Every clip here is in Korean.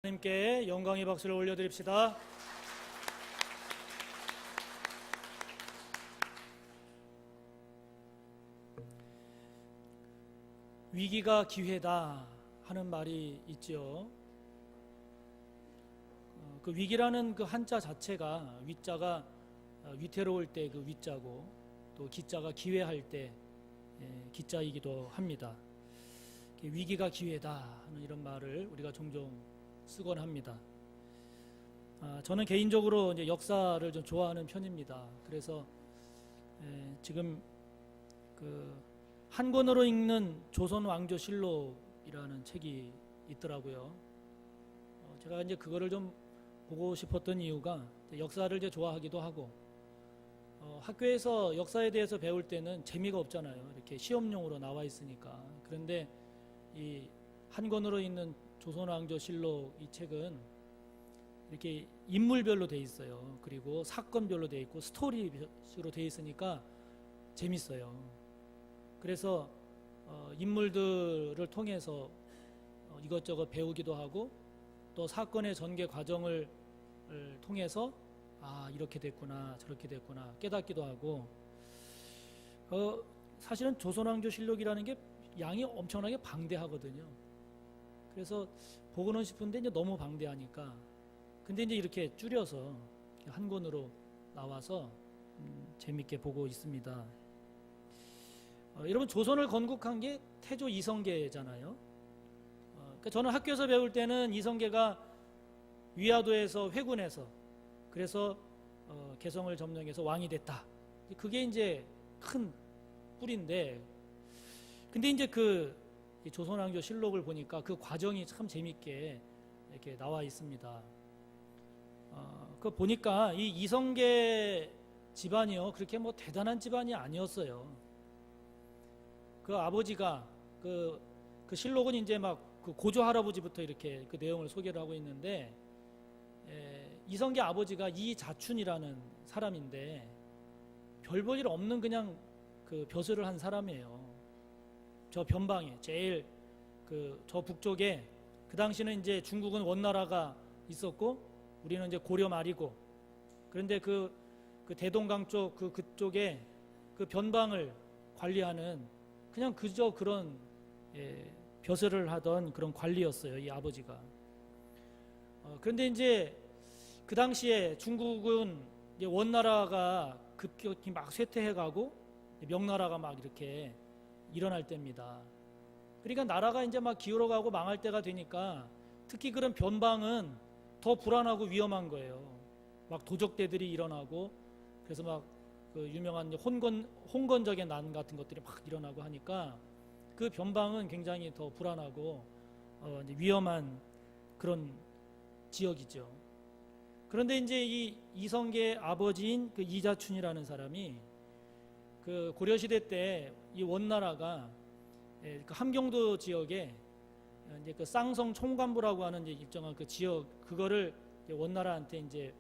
하나님께 영광의 박수를 올려드립시다. 위기가 기회다 하는 말이 있죠. 그 위기라는 그 한자 자체가 위자가 위태로울 때 그 위자고, 또 기자가 기회할 때 기자이기도 합니다. 위기가 기회다 하는 이런 말을 우리가 종종 쓰곤 합니다. 저는 개인적으로 이제 역사를 좀 좋아하는 편입니다. 그래서 지금 그 한 권으로 읽는 조선왕조실록이라는 책이 있더라고요. 제가 이제 그거를 좀 보고 싶었던 이유가, 역사를 이제 좋아하기도 하고, 학교에서 역사에 대해서 배울 때는 재미가 없잖아요. 이렇게 시험용으로 나와 있으니까. 그런데 이 한 권으로 읽는 조선왕조실록 이 책은 이렇게 인물별로 돼 있어요. 그리고 사건별로 돼 있고 스토리로 돼 있으니까 재밌어요. 그래서 인물들을 통해서 이것저것 배우기도 하고, 또 사건의 전개 과정을 통해서 이렇게 됐구나 저렇게 됐구나 깨닫기도 하고, 사실은 조선왕조실록이라는 게 양이 엄청나게 방대하거든요. 그래서 보고는 싶은데 이제 너무 방대하니까, 근데 이제 이렇게 줄여서 한 권으로 나와서 재밌게 보고 있습니다. 여러분, 조선을 건국한 게 태조 이성계잖아요. 그러니까 저는 학교에서 배울 때는 이성계가 위화도에서 회군해서, 그래서 개성을 점령해서 왕이 됐다. 그게 이제 큰 뿌리인데, 근데 이제 그 조선왕조실록을 보니까 그 과정이 참 재밌게 이렇게 나와 있습니다. 그 보니까 이 이성계 집안이요, 그렇게 뭐 대단한 집안이 아니었어요. 그 아버지가 그 실록은 이제 막 그 고조 할아버지부터 이렇게 그 내용을 소개를 하고 있는데, 이성계 아버지가 이자춘이라는 사람인데 별 볼 일 없는 그냥 그 벼슬을 한 사람이에요. 저 변방에 제일 저 북쪽에, 그 당시는 이제 중국은 원나라가 있었고 우리는 이제 고려 말이고, 그런데 그 대동강 쪽 그쪽에 그 변방을 관리하는 그냥 그저 그런 벼슬을 하던 그런 관리였어요, 이 아버지가. 그런데 이제 그 당시에 중국은 이제 원나라가 급격히 막 쇠퇴해가고 명나라가 막 이렇게 일어날 때입니다. 그러니까 나라가 이제 막 기울어가고 망할 때가 되니까 특히 그런 변방은 더 불안하고 위험한 거예요. 막 도적대들이 일어나고, 그래서 막 그 유명한 홍건적의 난 같은 것들이 막 일어나고 하니까 그 변방은 굉장히 더 불안하고 이제 위험한 그런 지역이죠. 그런데 이제 이 이성계의 아버지인 그 이자춘이라는 사람이 그 고려시대 때 이 원나라가 그 함경도 지역에 이제 그 쌍성 총관부라고 하는 이제 일정한 그 지역, 그거를 원나라한테 이제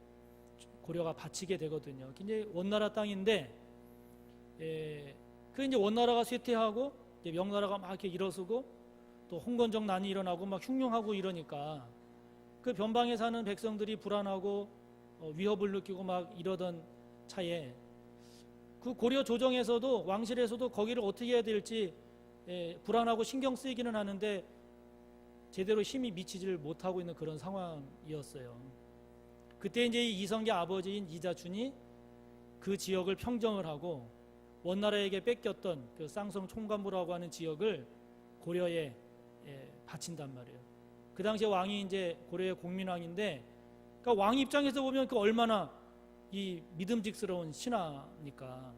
고려가 바치게 되거든요. 이제 원나라 땅인데, 그 이제 원나라가 쇠퇴하고 이제 명나라가 막 이렇게 일어서고, 또 홍건적 난이 일어나고 막 흉흉하고 이러니까 그 변방에 사는 백성들이 불안하고 위협을 느끼고 막 이러던 차에, 그 고려 조정에서도 왕실에서도 거기를 어떻게 해야 될지 불안하고 신경 쓰이기는 하는데 제대로 힘이 미치지를 못하고 있는 그런 상황이었어요. 그때 이제 이성계 아버지인 이자춘이 그 지역을 평정을 하고 원나라에게 뺏겼던 그 쌍성 총관부라고 하는 지역을 고려에 바친단 말이에요. 그 당시에 왕이 이제 고려의 공민왕인데, 그러니까 왕 입장에서 보면 그 얼마나 이 믿음직스러운 신하니까.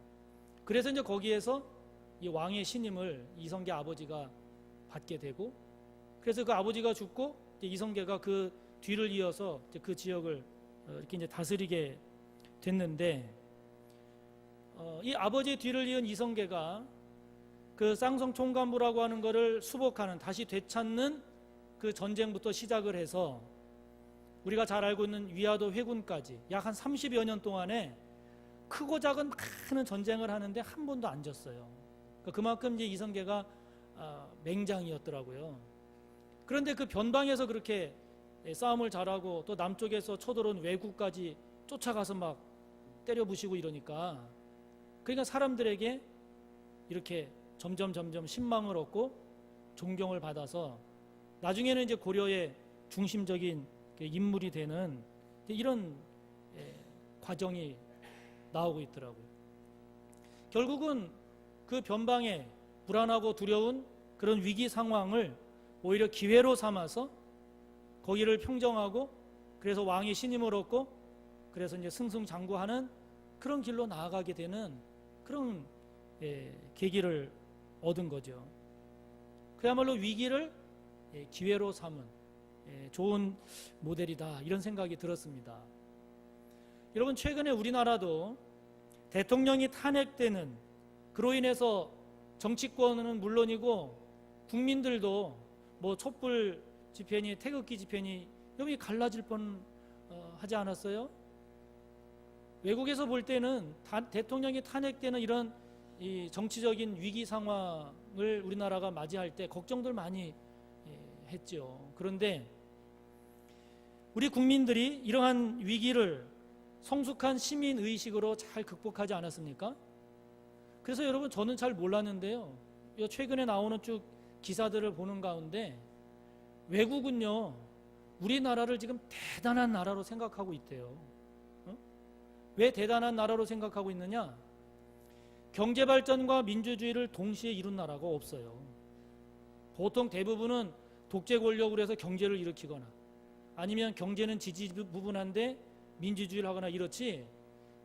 그래서 이제 거기에서 이 왕의 신임을 이성계 아버지가 받게 되고, 그래서 그 아버지가 죽고 이제 이성계가 그 뒤를 이어서 이제 그 지역을 이렇게 이제 다스리게 됐는데, 이 아버지의 뒤를 이은 이성계가 그 쌍성 총관부라고 하는 거를 수복하는, 다시 되찾는 그 전쟁부터 시작을 해서 우리가 잘 알고 있는 위화도 회군까지 약 한 30여 년 동안에 크고 작은 많은 전쟁을 하는데 한 번도 안 졌어요. 그러니까 그만큼 이제 이성계가 맹장이었더라고요. 그런데 그 변방에서 그렇게 싸움을 잘하고 또 남쪽에서 쳐들어온 왜구까지 쫓아가서 막 때려 부시고 이러니까, 그러니까 사람들에게 이렇게 점점 신망을 얻고 존경을 받아서 나중에는 이제 고려의 중심적인 인물이 되는 이런 과정이 나오고 있더라고요. 결국은 그 변방에 불안하고 두려운 그런 위기 상황을 오히려 기회로 삼아서 거기를 평정하고, 그래서 왕이 신임을 얻고, 그래서 이제 승승장구하는 그런 길로 나아가게 되는 그런 계기를 얻은 거죠. 그야말로 위기를 기회로 삼은 좋은 모델이다, 이런 생각이 들었습니다. 여러분, 최근에 우리나라도 대통령이 탄핵되는, 그로 인해서 정치권은 물론이고 국민들도 뭐 촛불 집회니 태극기 집회니 여기 갈라질 뻔 하지 않았어요? 외국에서 볼 때는 대통령이 탄핵되는 이런 이 정치적인 위기 상황을 우리나라가 맞이할 때 걱정들 많이 했죠. 그런데 우리 국민들이 이러한 위기를 성숙한 시민 의식으로 잘 극복하지 않았습니까? 그래서 여러분, 저는 잘 몰랐는데요, 최근에 나오는 쭉 기사들을 보는 가운데 외국은요, 우리나라를 지금 대단한 나라로 생각하고 있대요. 왜 대단한 나라로 생각하고 있느냐? 경제 발전과 민주주의를 동시에 이룬 나라가 없어요. 보통 대부분은 독재 권력으로 해서 경제를 일으키거나, 아니면 경제는 지지부분한데 민주주의를 하거나 이렇지,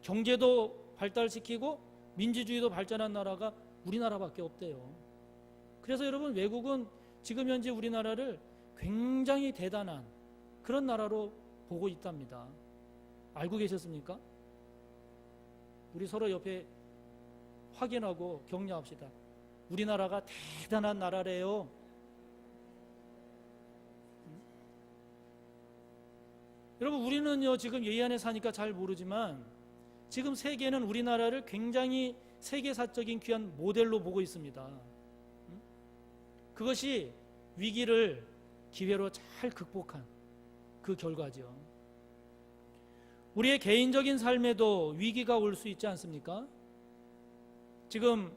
경제도 발달시키고 민주주의도 발전한 나라가 우리나라밖에 없대요. 그래서 여러분, 외국은 지금 현재 우리나라를 굉장히 대단한 그런 나라로 보고 있답니다. 알고 계셨습니까? 우리 서로 옆에 확인하고 격려합시다. 우리나라가 대단한 나라래요. 여러분, 우리는요 지금 이 안에 사니까 잘 모르지만 지금 세계는 우리나라를 굉장히 세계사적인 귀한 모델로 보고 있습니다. 그것이 위기를 기회로 잘 극복한 그 결과죠. 우리의 개인적인 삶에도 위기가 올 수 있지 않습니까? 지금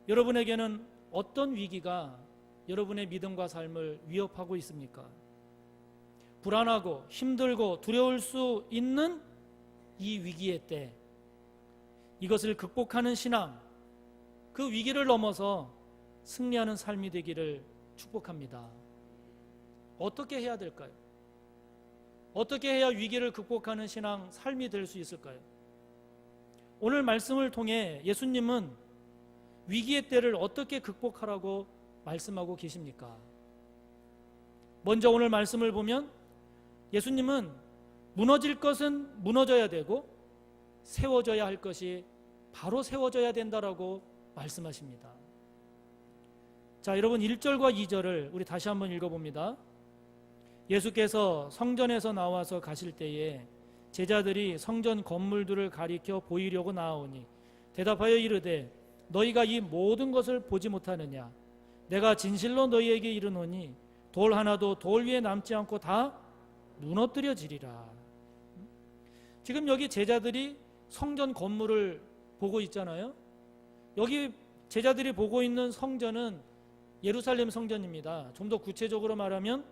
여러분에게는 어떤 위기가 여러분의 믿음과 삶을 위협하고 있습니까? 불안하고 힘들고 두려울 수 있는 이 위기의 때, 이것을 극복하는 신앙, 그 위기를 넘어서 승리하는 삶이 되기를 축복합니다. 어떻게 해야 될까요? 어떻게 해야 위기를 극복하는 신앙, 삶이 될 수 있을까요? 오늘 말씀을 통해 예수님은 위기의 때를 어떻게 극복하라고 말씀하고 계십니까? 먼저 오늘 말씀을 보면 예수님은 무너질 것은 무너져야 되고 세워져야 할 것이 바로 세워져야 된다라고 말씀하십니다. 자, 여러분 1절과 2절을 우리 다시 한번 읽어봅니다. 예수께서 성전에서 나와서 가실 때에 제자들이 성전 건물들을 가리켜 보이려고 나아오니 대답하여 이르되 너희가 이 모든 것을 보지 못하느냐? 내가 진실로 너희에게 이르노니 돌 하나도 돌 위에 남지 않고 다 무너뜨려지리라. 지금 여기 제자들이 성전 건물을 보고 있잖아요. 여기 제자들이 보고 있는 성전은 예루살렘 성전입니다. 좀 더 구체적으로 말하면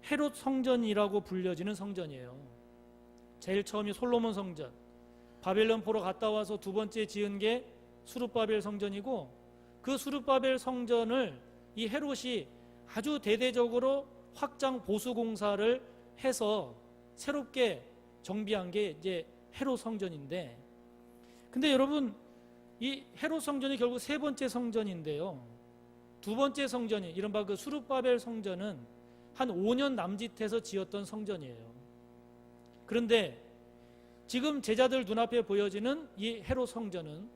헤롯 성전이라고 불려지는 성전이에요. 제일 처음이 솔로몬 성전, 바벨론 포로 갔다 와서 두 번째 지은 게 수룹바벨 성전이고, 그 수룹바벨 성전을 이 헤롯이 아주 대대적으로 확장 보수 공사를 해서 새롭게 정비한 게 이제 헤롯 성전인데, 근데 여러분 이 헤롯 성전이 결국 세 번째 성전인데요, 두 번째 성전이 이른바 그 수룹바벨 성전은 한 5년 남짓해서 지었던 성전이에요. 그런데 지금 제자들 눈앞에 보여지는 이 헤롯 성전은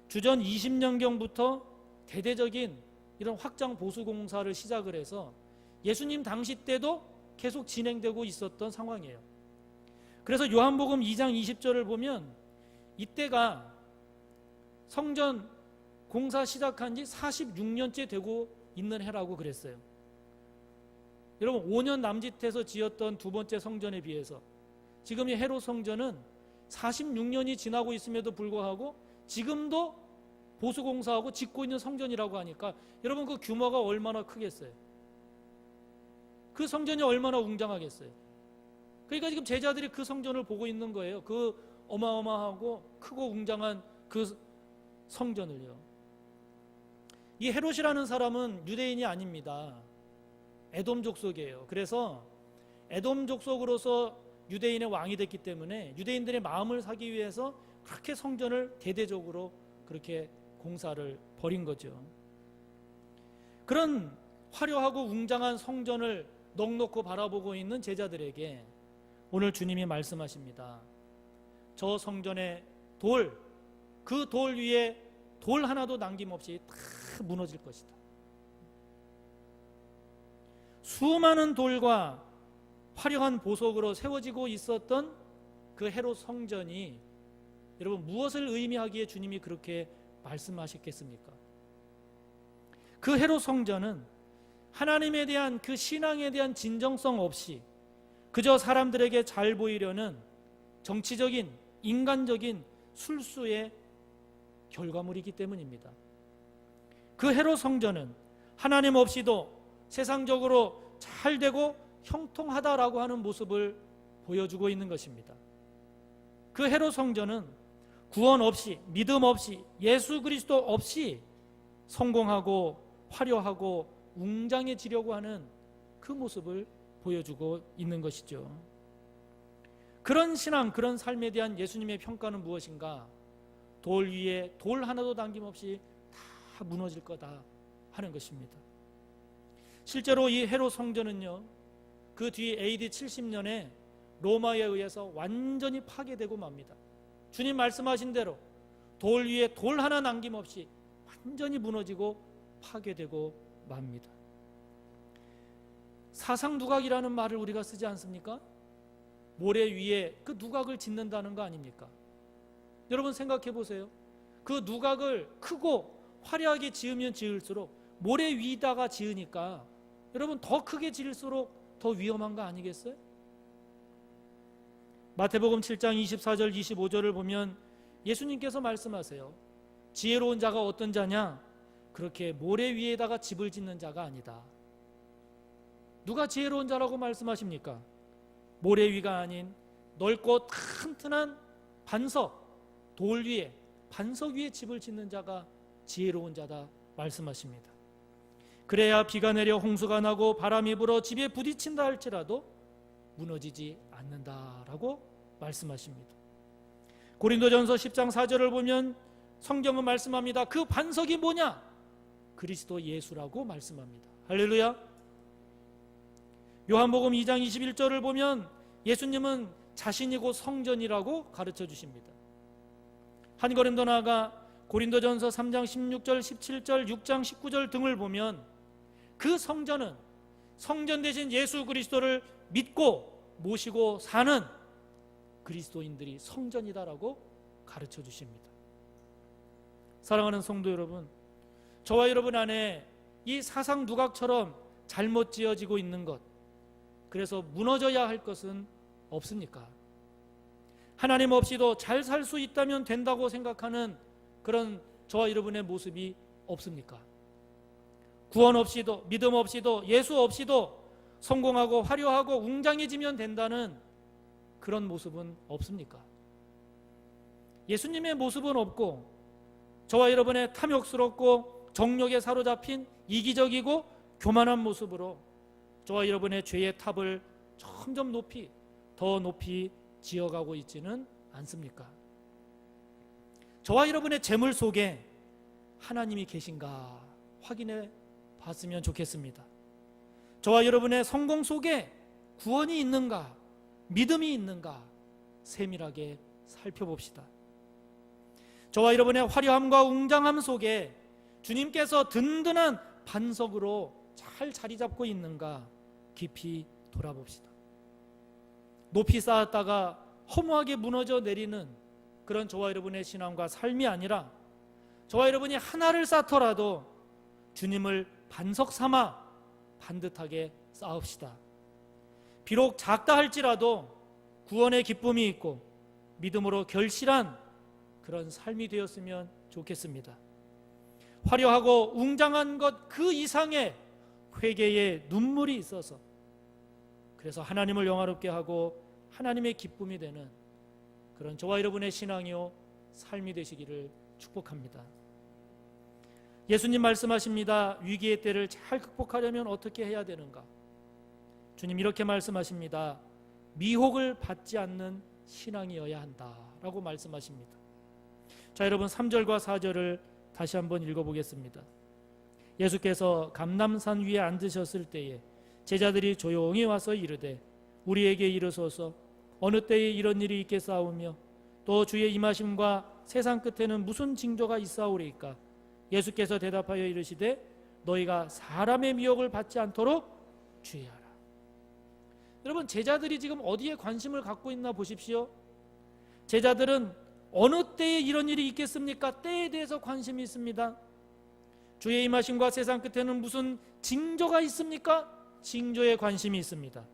주전 20년경부터 대대적인 이런 확장 보수 공사를 시작을 해서 예수님 당시 때도 계속 진행되고 있었던 상황이에요. 그래서 요한복음 2장 20절을 보면 이때가 성전 공사 시작한 지 46년째 되고 있는 해라고 그랬어요. 여러분 5년 남짓해서 지었던 두 번째 성전에 비해서 지금 이 헤롯 성전은 46년이 지나고 있음에도 불구하고 지금도 보수공사하고 짓고 있는 성전이라고 하니까 여러분 그 규모가 얼마나 크겠어요? 그 성전이 얼마나 웅장하겠어요? 그러니까 지금 제자들이 그 성전을 보고 있는 거예요. 그 어마어마하고 크고 웅장한 그 성전을요. 이 헤롯이라는 사람은 유대인이 아닙니다. 에돔 족속이에요. 그래서 에돔 족속으로서 유대인의 왕이 됐기 때문에 유대인들의 마음을 사기 위해서 그렇게 성전을 대대적으로 그렇게 공사를 벌인 거죠. 그런 화려하고 웅장한 성전을 넋놓고 바라보고 있는 제자들에게 오늘 주님이 말씀하십니다. 저 성전의 돌, 그 돌 위에 돌 하나도 남김없이 다 무너질 것이다. 수많은 돌과 화려한 보석으로 세워지고 있었던 그 헤롯 성전이 여러분 무엇을 의미하기에 주님이 그렇게 말씀하셨겠습니까? 그 헤롯 성전은 하나님에 대한 그 신앙에 대한 진정성 없이 그저 사람들에게 잘 보이려는 정치적인 인간적인 술수의 결과물이기 때문입니다. 그 헤롯 성전은 하나님 없이도 세상적으로 잘 되고 형통하다라고 하는 모습을 보여주고 있는 것입니다. 그 헤롯 성전은 구원 없이 믿음 없이 예수 그리스도 없이 성공하고 화려하고 웅장해지려고 하는 그 모습을 보여주고 있는 것이죠. 그런 신앙, 그런 삶에 대한 예수님의 평가는 무엇인가? 돌 위에 돌 하나도 남김없이 다 무너질 거다 하는 것입니다. 실제로 이 헤롯 성전은요, 그 뒤 AD 70년에 로마에 의해서 완전히 파괴되고 맙니다. 주님 말씀하신 대로 돌 위에 돌 하나 남김없이 완전히 무너지고 파괴되고 맙니다. 사상누각이라는 말을 우리가 쓰지 않습니까? 모래 위에 그 누각을 짓는다는 거 아닙니까? 여러분 생각해 보세요. 그 누각을 크고 화려하게 지으면 지을수록 모래 위에다가 지으니까 여러분 더 크게 지을수록 더 위험한 거 아니겠어요? 마태복음 7장 24절 25절을 보면 예수님께서 말씀하세요. 지혜로운 자가 어떤 자냐? 그렇게 모래 위에다가 집을 짓는 자가 아니다. 누가 지혜로운 자라고 말씀하십니까? 모래 위가 아닌 넓고 튼튼한 반석, 돌 위에, 반석 위에 집을 짓는 자가 지혜로운 자다 말씀하십니다. 그래야 비가 내려 홍수가 나고 바람이 불어 집에 부딪힌다 할지라도 무너지지 않는다라고 말씀하십니다. 고린도전서 10장 4절을 보면 성경은 말씀합니다. 그 반석이 뭐냐? 그리스도 예수라고 말씀합니다. 할렐루야. 요한복음 2장 21절을 보면 예수님은 자신이 곧 성전이라고 가르쳐 주십니다. 한 걸음 더 나아가 고린도전서 3장 16절, 17절, 6장 19절 등을 보면 그 성전은 성전 대신 예수 그리스도를 믿고 모시고 사는 그리스도인들이 성전이다라고 가르쳐 주십니다. 사랑하는 성도 여러분, 저와 여러분 안에 이 사상 누각처럼 잘못 지어지고 있는 것, 그래서 무너져야 할 것은 없습니까? 하나님 없이도 잘 살 수 있다면 된다고 생각하는 그런 저와 여러분의 모습이 없습니까? 구원 없이도 믿음 없이도 예수 없이도 성공하고 화려하고 웅장해지면 된다는 그런 모습은 없습니까? 예수님의 모습은 없고 저와 여러분의 탐욕스럽고 정욕에 사로잡힌 이기적이고 교만한 모습으로 저와 여러분의 죄의 탑을 점점 높이 더 높이 지어가고 있지는 않습니까? 저와 여러분의 재물 속에 하나님이 계신가 확인해 봤으면 좋겠습니다. 저와 여러분의 성공 속에 구원이 있는가, 믿음이 있는가 세밀하게 살펴봅시다. 저와 여러분의 화려함과 웅장함 속에 주님께서 든든한 반석으로 잘 자리 잡고 있는가 깊이 돌아봅시다. 높이 쌓았다가 허무하게 무너져 내리는 그런 저와 여러분의 신앙과 삶이 아니라 저와 여러분이 하나를 쌓더라도 주님을 반석 삼아 반듯하게 싸웁시다. 비록 작다 할지라도 구원의 기쁨이 있고 믿음으로 결실한 그런 삶이 되었으면 좋겠습니다. 화려하고 웅장한 것 그 이상의 회개의 눈물이 있어서, 그래서 하나님을 영화롭게 하고 하나님의 기쁨이 되는 그런 저와 여러분의 신앙이요 삶이 되시기를 축복합니다. 예수님 말씀하십니다. 위기의 때를 잘 극복하려면 어떻게 해야 되는가? 주님 이렇게 말씀하십니다. 미혹을 받지 않는 신앙이어야 한다라고 말씀하십니다. 자, 여러분 3절과 4절을 다시 한번 읽어보겠습니다. 예수께서 감람산 위에 앉으셨을 때에 제자들이 조용히 와서 이르되 우리에게 이르소서 어느 때에 이런 일이 있겠사오며 또 주의 임하심과 세상 끝에는 무슨 징조가 있사오리이까? 예수께서 대답하여 이르시되 너희가 사람의 미혹을 받지 않도록 주의하라. 여러분, 제자들이 지금 어디에 관심을 갖고 있나 보십시오. 제자들은 어느 때에 이런 일이 있겠습니까? 때에 대해서 관심이 있습니다. 주의 임하심과 세상 끝에는 무슨 징조가 있습니까? 징조에 관심이 있습니다.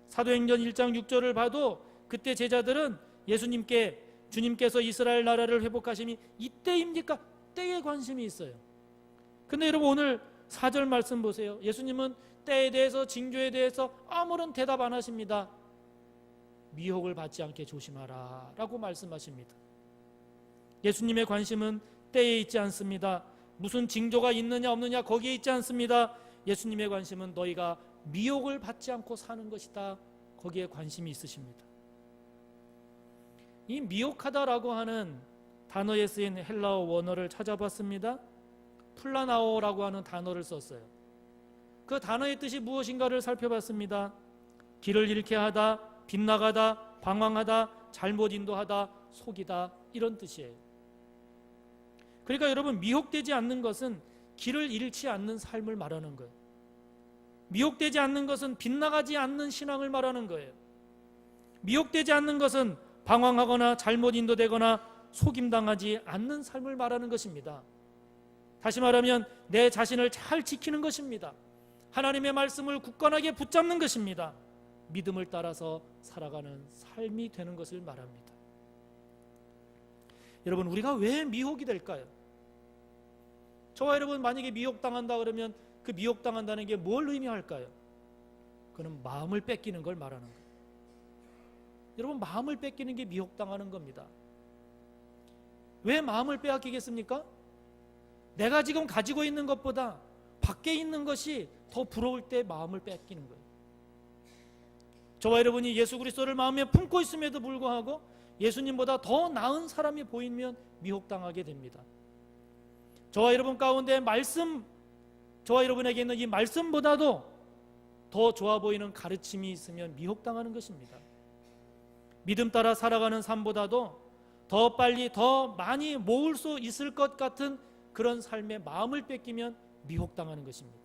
사도행전 1장 6절을 봐도 그때 제자들은 예수님께 주님께서 이스라엘 나라를 회복하심이 이때입니까? 때에 관심이 있어요. 근데 여러분 오늘 4절 말씀 보세요. 예수님은 때에 대해서 징조에 대해서 아무런 대답 안 하십니다. 미혹을 받지 않게 조심하라 라고 말씀하십니다. 예수님의 관심은 때에 있지 않습니다. 무슨 징조가 있느냐 없느냐 거기에 있지 않습니다. 예수님의 관심은 너희가 미혹을 받지 않고 사는 것이다. 거기에 관심이 있으십니다. 이 미혹하다라고 하는 단어에 쓰인 헬라어 원어를 찾아봤습니다. 플라나오라고 하는 단어를 썼어요. 그 단어의 뜻이 무엇인가를 살펴봤습니다. 길을 잃게 하다, 빗나가다, 방황하다, 잘못 인도하다, 속이다, 이런 뜻이에요. 그러니까 여러분, 미혹되지 않는 것은 길을 잃지 않는 삶을 말하는 거예요. 미혹되지 않는 것은 빗나가지 않는 신앙을 말하는 거예요. 미혹되지 않는 것은 방황하거나 잘못 인도되거나 속임당하지 않는 삶을 말하는 것입니다. 다시 말하면 내 자신을 잘 지키는 것입니다. 하나님의 말씀을 굳건하게 붙잡는 것입니다. 믿음을 따라서 살아가는 삶이 되는 것을 말합니다. 여러분, 우리가 왜 미혹이 될까요? 저와 여러분 만약에 미혹당한다 그러면 그 미혹당한다는 게 뭘 의미할까요? 그는 마음을 뺏기는 걸 말하는 거예요. 여러분, 마음을 뺏기는 게 미혹당하는 겁니다. 왜 마음을 빼앗기겠습니까? 내가 지금 가지고 있는 것보다 밖에 있는 것이 더 부러울 때 마음을 뺏기는 거예요. 저와 여러분이 예수 그리스도를 마음에 품고 있음에도 불구하고 예수님보다 더 나은 사람이 보이면 미혹당하게 됩니다. 저와 여러분 가운데 저와 여러분에게 있는 이 말씀보다도 더 좋아 보이는 가르침이 있으면 미혹당하는 것입니다. 믿음 따라 살아가는 삶보다도 더 빨리 더 많이 모을 수 있을 것 같은 그런 삶에 마음을 뺏기면 미혹당하는 것입니다.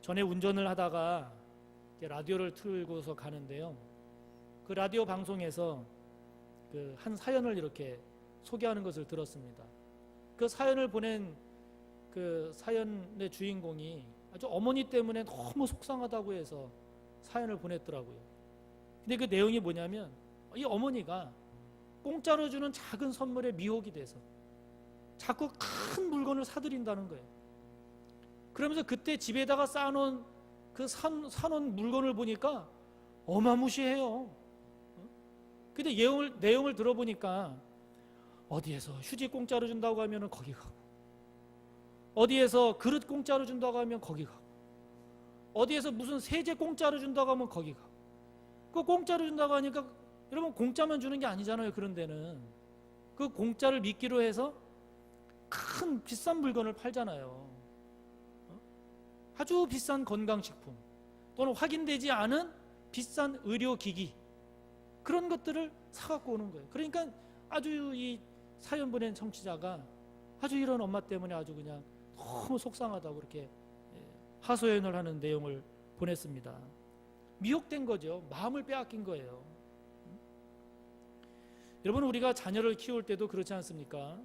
전에 운전을 하다가 라디오를 틀고서 가는데요, 그 라디오 방송에서 그 한 사연을 이렇게 소개하는 것을 들었습니다. 그 사연을 보낸 그 사연의 주인공이 아주 어머니 때문에 너무 속상하다고 해서 사연을 보냈더라고요. 근데 그 내용이 뭐냐면 이 어머니가 공짜로 주는 작은 선물에 미혹이 돼서 자꾸 큰 물건을 사들인다는 거예요. 그러면서 그때 집에다가 쌓아놓은 그 사놓은 물건을 보니까 어마무시해요. 근데 내용을 들어보니까 어디에서 휴지 공짜로 준다고 하면 거기 가고, 어디에서 그릇 공짜로 준다고 하면 거기 가고, 어디에서 무슨 세제 공짜로 준다고 하면 거기 가고. 그 공짜로 준다고 하니까 여러분, 공짜만 주는 게 아니잖아요. 그런 데는 그 공짜를 미끼로 해서 큰 비싼 물건을 팔잖아요. 아주 비싼 건강식품 또는 확인되지 않은 비싼 의료기기, 그런 것들을 사갖고 오는 거예요. 그러니까 아주 이 사연 보낸 청취자가 아주 이런 엄마 때문에 아주 그냥 너무 속상하다고 그렇게 하소연을 하는 내용을 보냈습니다. 미혹된 거죠. 마음을 빼앗긴 거예요. 여러분, 우리가 자녀를 키울 때도 그렇지 않습니까?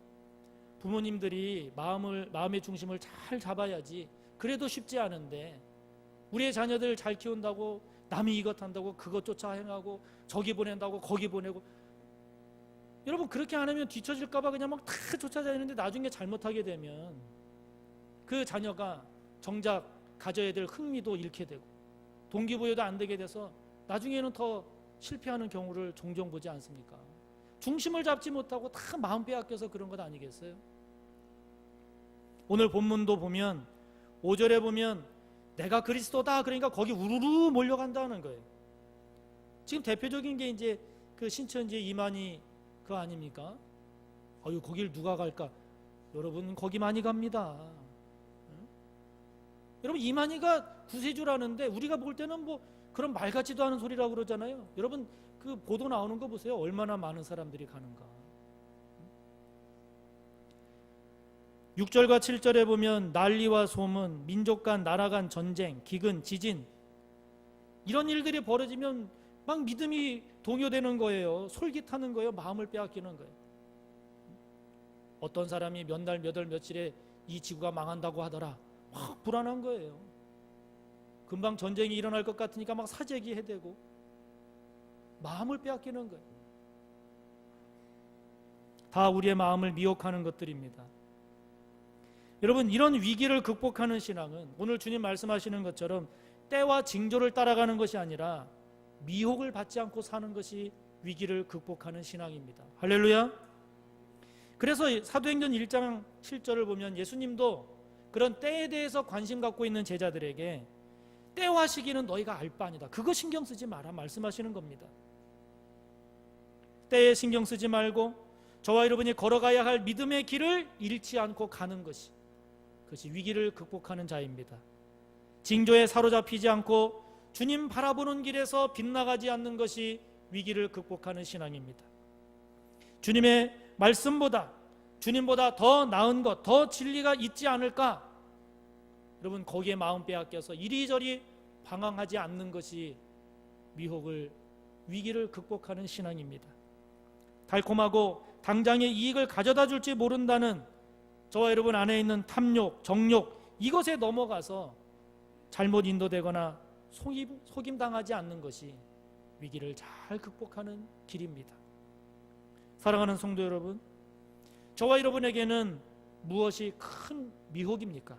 부모님들이 마음의 중심을 잘 잡아야지. 그래도 쉽지 않은데 우리의 자녀들 잘 키운다고 남이 이것 한다고 그것 쫓아 행하고 저기 보낸다고 거기 보내고, 여러분 그렇게 안 하면 뒤처질까 봐 그냥 막 다 쫓아다니는데 나중에 잘못하게 되면 그 자녀가 정작 가져야 될 흥미도 잃게 되고 동기부여도 안 되게 돼서 나중에는 더 실패하는 경우를 종종 보지 않습니까? 중심을 잡지 못하고 다 마음 빼앗겨서 그런 것 아니겠어요? 오늘 본문도 보면 5절에 보면 내가 그리스도다 그러니까 거기 우르르 몰려간다는 거예요. 지금 대표적인 게 이제 그 신천지의 이만희 그거 아닙니까? 아유 거길 누가 갈까? 여러분 거기 많이 갑니다. 응? 여러분 이만희가 구세주라는데 우리가 볼 때는 뭐 그런 말 같지도 않은 소리라고 그러잖아요. 여러분 그 보도 나오는 거 보세요. 얼마나 많은 사람들이 가는가. 6절과 7절에 보면 난리와 소문, 민족 간 나라 간 전쟁, 기근, 지진 이런 일들이 벌어지면 막 믿음이 동요되는 거예요. 솔깃하는 거예요. 마음을 빼앗기는 거예요. 어떤 사람이 몇 날, 몇 월, 며칠에 이 지구가 망한다고 하더라. 막 불안한 거예요. 금방 전쟁이 일어날 것 같으니까 막 사재기 해대고 마음을 빼앗기는 거예요. 다 우리의 마음을 미혹하는 것들입니다. 여러분 이런 위기를 극복하는 신앙은 오늘 주님 말씀하시는 것처럼 때와 징조를 따라가는 것이 아니라 미혹을 받지 않고 사는 것이 위기를 극복하는 신앙입니다. 할렐루야. 그래서 사도행전 1장 7절을 보면 예수님도 그런 때에 대해서 관심 갖고 있는 제자들에게 때와 시기는 너희가 알 바 아니다. 그거 신경 쓰지 마라 말씀하시는 겁니다. 때에 신경 쓰지 말고 저와 여러분이 걸어가야 할 믿음의 길을 잃지 않고 가는 것이 그것이 위기를 극복하는 자입니다. 징조에 사로잡히지 않고 주님 바라보는 길에서 빗나가지 않는 것이 위기를 극복하는 신앙입니다. 주님의 말씀보다 주님보다 더 나은 것, 더 진리가 있지 않을까? 여러분 거기에 마음 빼앗겨서 이리저리 방황하지 않는 것이 위기를 극복하는 신앙입니다. 달콤하고 당장의 이익을 가져다 줄지 모른다는 저와 여러분 안에 있는 탐욕, 정욕 이것에 넘어가서 잘못 인도되거나 속임당하지 않는 것이 위기를 잘 극복하는 길입니다. 사랑하는 성도 여러분, 저와 여러분에게는 무엇이 큰 미혹입니까?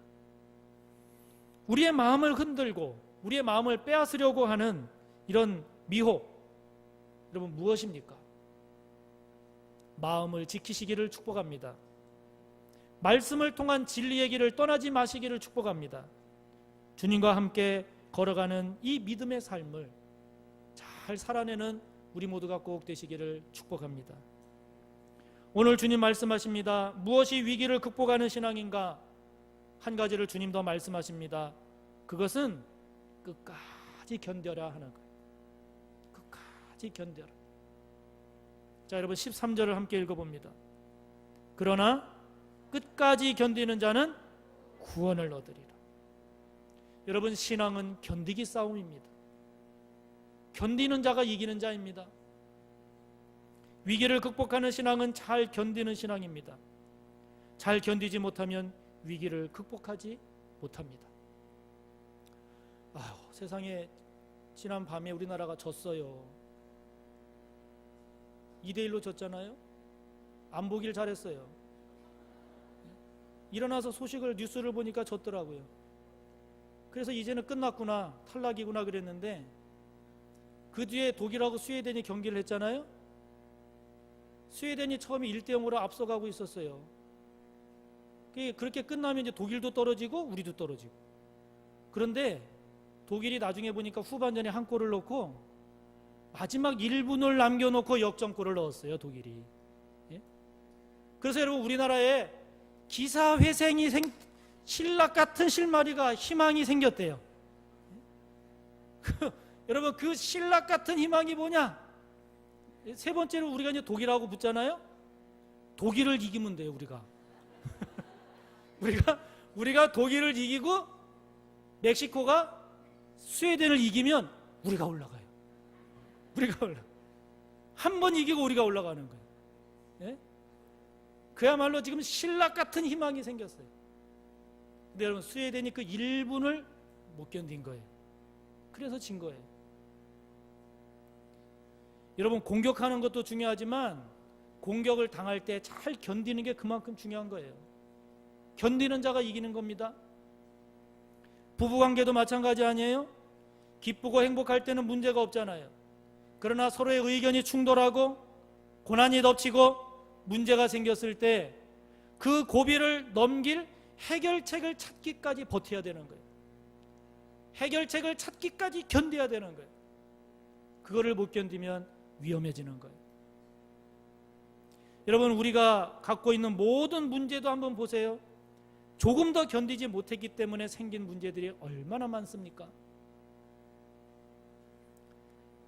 우리의 마음을 흔들고 우리의 마음을 빼앗으려고 하는 이런 미혹, 여러분 무엇입니까? 마음을 지키시기를 축복합니다. 말씀을 통한 진리의 길을 떠나지 마시기를 축복합니다. 주님과 함께 걸어가는 이 믿음의 삶을 잘 살아내는 우리 모두가 꼭 되시기를 축복합니다. 오늘 주님 말씀하십니다. 무엇이 위기를 극복하는 신앙인가? 한 가지를 주님 더 말씀하십니다. 그것은 끝까지 견뎌라 하는 거예요. 끝까지 견뎌라. 자, 여러분 13절을 함께 읽어봅니다. 그러나 끝까지 견디는 자는 구원을 얻으리라. 여러분 신앙은 견디기 싸움입니다. 견디는 자가 이기는 자입니다. 위기를 극복하는 신앙은 잘 견디는 신앙입니다. 잘 견디지 못하면 위기를 극복하지 못합니다. 아유, 세상에 지난 밤에 우리나라가 졌어요. 2대1로 졌잖아요. 안 보길 잘했어요. 일어나서 소식을 뉴스를 보니까 졌더라고요. 그래서 이제는 끝났구나, 탈락이구나 그랬는데 그 뒤에 독일하고 스웨덴이 경기를 했잖아요. 스웨덴이 처음에 1대0으로 앞서가고 있었어요. 그렇게 끝나면 이제 독일도 떨어지고 우리도 떨어지고. 그런데 독일이 나중에 보니까 후반전에 한 골을 넣고 마지막 1분을 남겨놓고 역전골을 넣었어요, 독일이. 예? 그래서 여러분 우리나라에 기사회생이 신락 같은 실마리가 희망이 생겼대요. 여러분 그 신락 같은 희망이 뭐냐? 세 번째로 우리가 이제 독일하고 붙잖아요. 독일을 이기면 돼요, 우리가. 우리가 독일을 이기고 멕시코가 스웨덴을 이기면 우리가 올라가요. 한 번 이기고 우리가 올라가는 거예요. 예? 그야말로 지금 신락 같은 희망이 생겼어요. 근데 여러분 스웨덴이 그 1분을 못 견딘 거예요. 그래서 진 거예요. 여러분, 공격하는 것도 중요하지만 공격을 당할 때 잘 견디는 게 그만큼 중요한 거예요. 견디는 자가 이기는 겁니다. 부부관계도 마찬가지 아니에요? 기쁘고 행복할 때는 문제가 없잖아요. 그러나 서로의 의견이 충돌하고 고난이 덮치고 문제가 생겼을 때 그 고비를 넘길 해결책을 찾기까지 버텨야 되는 거예요. 해결책을 찾기까지 견뎌야 되는 거예요. 그거를 못 견디면 위험해지는 거예요. 여러분, 우리가 갖고 있는 모든 문제도 한번 보세요. 조금 더 견디지 못했기 때문에 생긴 문제들이 얼마나 많습니까?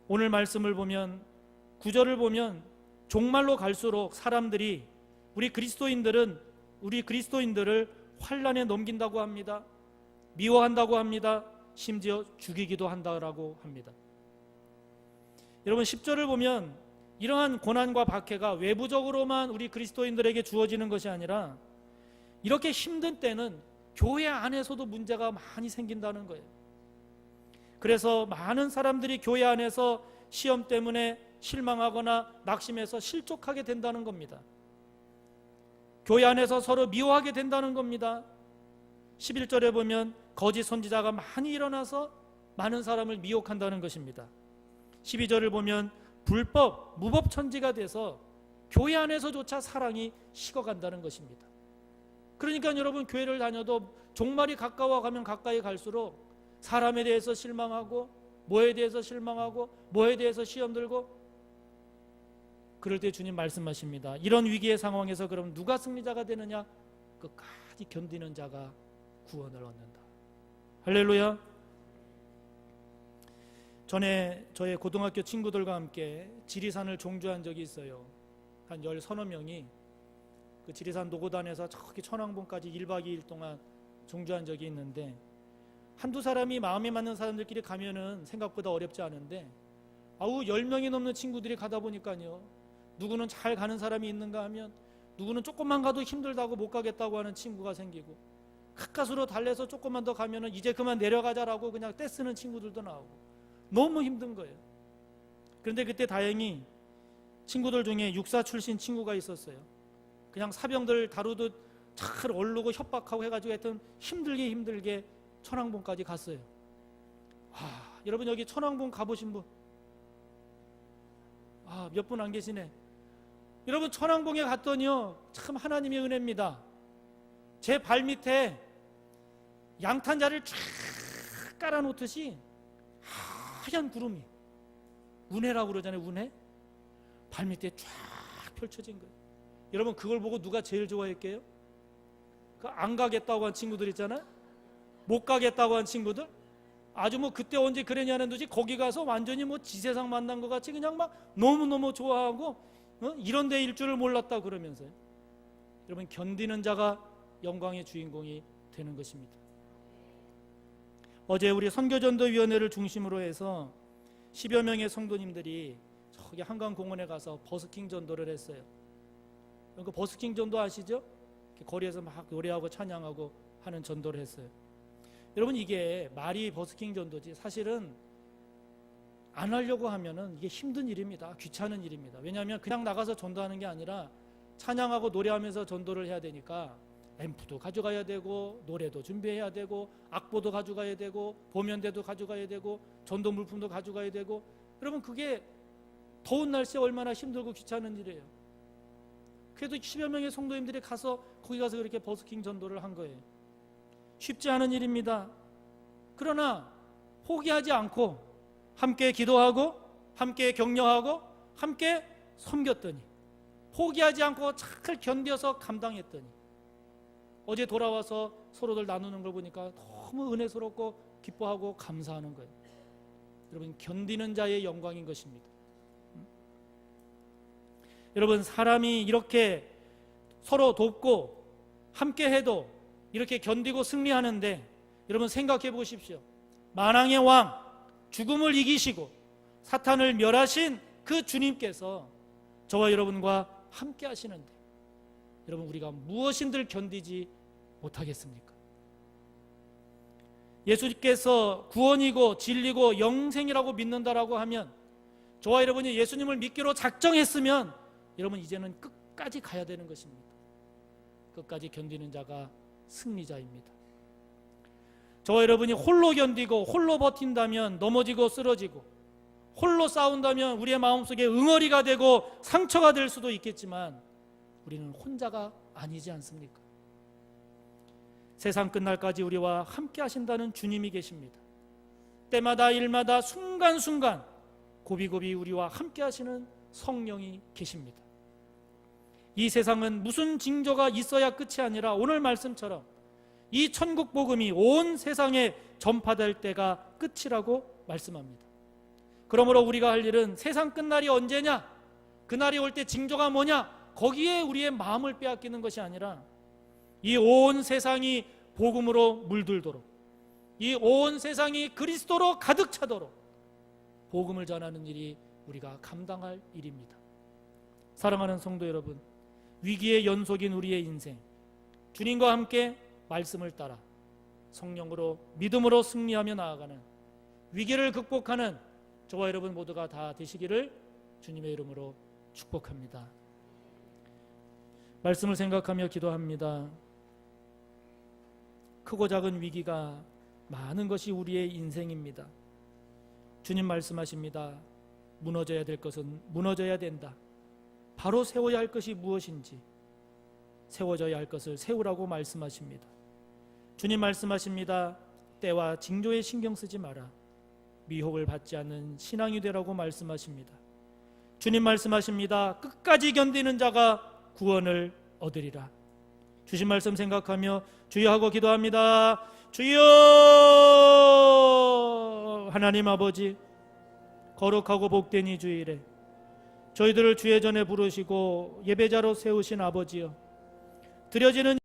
오늘 말씀을 보면, 구절을 보면 종말로 갈수록 사람들이 우리 그리스도인들을 환난에 넘긴다고 합니다. 미워한다고 합니다. 심지어 죽이기도 한다고 합니다. 여러분, 10절을 보면 이러한 고난과 박해가 외부적으로만 우리 그리스도인들에게 주어지는 것이 아니라 이렇게 힘든 때는 교회 안에서도 문제가 많이 생긴다는 거예요. 그래서 많은 사람들이 교회 안에서 시험 때문에 실망하거나 낙심해서 실족하게 된다는 겁니다. 교회 안에서 서로 미워하게 된다는 겁니다. 11절에 보면 거짓 선지자가 많이 일어나서 많은 사람을 미혹한다는 것입니다. 12절을 보면 불법, 무법천지가 돼서 교회 안에서조차 사랑이 식어간다는 것입니다. 그러니까 여러분, 교회를 다녀도 종말이 가까워가면 가까이 갈수록 사람에 대해서 실망하고 뭐에 대해서 실망하고 뭐에 대해서 시험 들고, 그럴 때 주님 말씀하십니다. 이런 위기의 상황에서 그럼 누가 승리자가 되느냐? 끝까지 견디는 자가 구원을 얻는다. 할렐루야. 전에 저의 고등학교 친구들과 함께 지리산을 종주한 적이 있어요. 한 10서너 명이 그 지리산 노고단에서 저기 천왕봉까지 1박 2일 동안 종주한 적이 있는데, 한두 사람이 마음에 맞는 사람들끼리 가면은 생각보다 어렵지 않은데, 10명이 넘는 친구들이 가다 보니까요, 누구는 잘 가는 사람이 있는가 하면 누구는 조금만 가도 힘들다고 못 가겠다고 하는 친구가 생기고, 가까스로 달래서 조금만 더 가면은 이제 그만 내려가자라고 그냥 떼쓰는 친구들도 나오고, 너무 힘든 거예요. 그런데 그때 다행히 친구들 중에 육사 출신 친구가 있었어요. 그냥 사병들 다루듯 잘 얼르고 협박하고 해가지고 하여튼 힘들게 천왕봉까지 갔어요. 여러분, 여기 천왕봉 가보신 분? 몇 분 안 계시네. 여러분, 천왕봉에 갔더니요, 참 하나님의 은혜입니다. 제 발밑에 양탄자를 쫙 깔아놓듯이 하얀 구름이, 운해라고 그러잖아요. 운해? 발밑에 쫙 펼쳐진 거예요. 여러분, 그걸 보고 누가 제일 좋아했게요? 그 안 가겠다고 한 친구들 있잖아요. 못 가겠다고 한 친구들, 아주 그때 언제 그랬냐는 듯이 거기 가서 완전히 지세상 만난 것 같이 그냥 막 너무너무 좋아하고, 이런 데일 줄을 몰랐다 그러면서요. 여러분, 견디는 자가 영광의 주인공이 되는 것입니다. 어제 우리 선교전도위원회를 중심으로 해서 10여 명의 성도님들이 저기 한강공원에 가서 버스킹 전도를 했어요. 그 버스킹 전도 아시죠? 거리에서 막 노래하고 찬양하고 하는 전도를 했어요. 여러분, 이게 말이 버스킹 전도지 사실은 안 하려고 하면은 이게 힘든 일입니다. 귀찮은 일입니다. 왜냐하면 그냥 나가서 전도하는 게 아니라 찬양하고 노래하면서 전도를 해야 되니까 앰프도 가져가야 되고, 노래도 준비해야 되고, 악보도 가져가야 되고, 보면대도 가져가야 되고, 전도 물품도 가져가야 되고. 여러분, 그게 더운 날씨에 얼마나 힘들고 귀찮은 일이에요. 그래도 10여 명의 성도님들이 거기 가서 그렇게 버스킹 전도를 한 거예요. 쉽지 않은 일입니다. 그러나 포기하지 않고 함께 기도하고 함께 격려하고 함께 섬겼더니, 포기하지 않고 잘 견뎌서 감당했더니, 어제 돌아와서 서로들 나누는 걸 보니까 너무 은혜스럽고 기뻐하고 감사하는 거예요. 여러분, 견디는 자의 영광인 것입니다. 여러분, 사람이 이렇게 서로 돕고 함께 해도 이렇게 견디고 승리하는데, 여러분 생각해 보십시오. 만왕의 왕, 죽음을 이기시고 사탄을 멸하신 그 주님께서 저와 여러분과 함께 하시는데, 여러분, 우리가 무엇인들 견디지 못하겠습니까? 예수님께서 구원이고 진리고 영생이라고 믿는다라고 하면, 저와 여러분이 예수님을 믿기로 작정했으면 여러분 이제는 끝까지 가야 되는 것입니다. 끝까지 견디는 자가 승리자입니다. 저와 여러분이 홀로 견디고 홀로 버틴다면 넘어지고 쓰러지고, 홀로 싸운다면 우리의 마음속에 응어리가 되고 상처가 될 수도 있겠지만 우리는 혼자가 아니지 않습니까? 세상 끝날까지 우리와 함께 하신다는 주님이 계십니다. 때마다 일마다 순간순간 고비고비 우리와 함께 하시는 성령이 계십니다. 이 세상은 무슨 징조가 있어야 끝이 아니라 오늘 말씀처럼 이 천국 복음이 온 세상에 전파될 때가 끝이라고 말씀합니다. 그러므로 우리가 할 일은 세상 끝날이 언제냐, 그날이 올 때 징조가 뭐냐, 거기에 우리의 마음을 빼앗기는 것이 아니라 이 온 세상이 복음으로 물들도록, 이 온 세상이 그리스도로 가득 차도록 복음을 전하는 일이 우리가 감당할 일입니다. 사랑하는 성도 여러분, 위기의 연속인 우리의 인생, 주님과 함께 말씀을 따라 성령으로 믿음으로 승리하며 나아가는, 위기를 극복하는 저와 여러분 모두가 다 되시기를 주님의 이름으로 축복합니다. 말씀을 생각하며 기도합니다. 크고 작은 위기가 많은 것이 우리의 인생입니다. 주님 말씀하십니다. 무너져야 될 것은 무너져야 된다. 바로 세워야 할 것이 무엇인지 세워져야 할 것을 세우라고 말씀하십니다. 주님 말씀하십니다. 때와 징조에 신경 쓰지 마라. 미혹을 받지 않는 신앙이 되라고 말씀하십니다. 주님 말씀하십니다. 끝까지 견디는 자가 구원을 얻으리라. 주신 말씀 생각하며 주여 하고 기도합니다. 주여, 하나님 아버지, 거룩하고 복된 이 주일에 저희들을 주의 전에 부르시고 예배자로 세우신 아버지여, 드려지는